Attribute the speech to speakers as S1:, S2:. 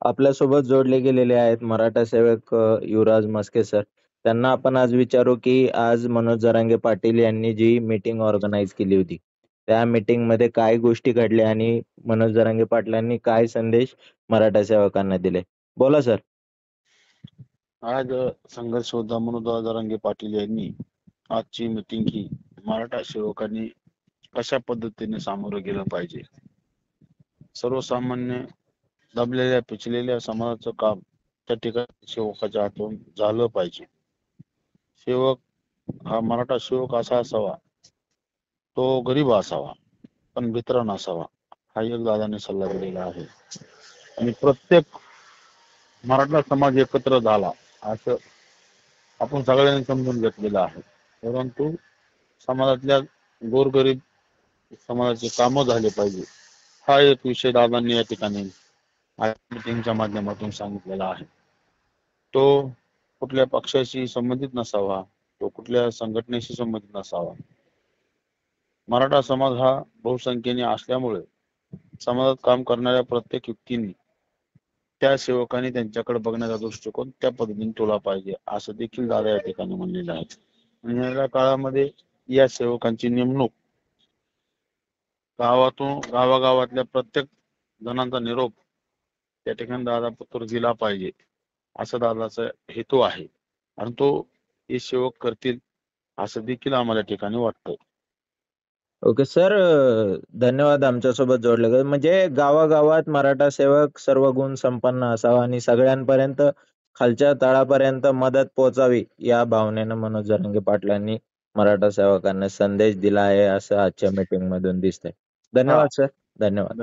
S1: आपल्यासोबत जोडले गेलेले आहेत मराठा सेवक युवराज मस्के सर. त्यांना आपण आज विचारू की आज मनोज जरांगे पाटील यांनी जी मीटिंग ऑर्गनाईज केली होती, त्या मीटिंगमध्ये काय गोष्टी घडल्या आणि मनोज जरांगे पाटलांनी काय संदेश मराठा सेवकांना दिले? बोला सर.
S2: आज संघर्ष योद्धा मनोज जरांगे पाटील यांनी आजची मीटिंग ही मराठा सेवकांनी कशा पद्धतीने सामोरं गेलं पाहिजे, सर्वसामान्य दबलेल्या पिचलेल्या समाजाचं काम त्या ठिकाणी सेवकाच्या हातून झालं पाहिजे. सेवक हा मराठा सेवक असा असावा, तो गरीब असावा पण भित्रा नसावा, हा एक दादाने सल्ला दिलेला आहे. आणि प्रत्येक मराठा समाज एकत्र झाला असं आपण सगळ्यांनी समजून घेतलेलं आहे. परंतु समाजातल्या गोरगरीब समाजाचे कामं झाले पाहिजे, हा एक विषय दादांनी या ठिकाणी मीटिंगच्या माध्यमातून सांगितलेला आहे. तो कुठल्या पक्षाशी संबंधित नसावा, तो कुठल्या संघटनेशी संबंधित नसावा. मराठा समाज हा बहुसंख्येने असल्यामुळे समाजात काम करणाऱ्या प्रत्येक व्यक्तीने त्या सेवकांनी त्यांच्याकडे बघण्याचा दृष्टिकोन त्या पद्धतीने ठेवला पाहिजे, असं देखील दादा या ठिकाणी म्हणलेलं आहे. आणि या काळामध्ये या सेवकांची नेमणूक गावागावातल्या प्रत्येक जणांचा निरोप त्या ठिकाणी दादा पत्र दिला पाहिजे, असं दादाचा हेतू आहे. आणि तो हे सेवक करतील असं देखील आम्हाला ठिकाणी वाटतं.
S1: ओके सर, धन्यवाद आमच्यासोबत जोडले गेले. म्हणजे गावागावात मराठा सेवक सर्व गुण संपन्न असावा आणि सगळ्यांपर्यंत खालच्या तळापर्यंत मदत पोहोचावी या भावनेनं मनोज जरांगे पाटलांनी मराठा सेवकांना संदेश दिला आहे असं आजच्या मीटिंग मधून दिसतंय.
S2: हा
S1: धन्यवाद सर. धन्यवाद.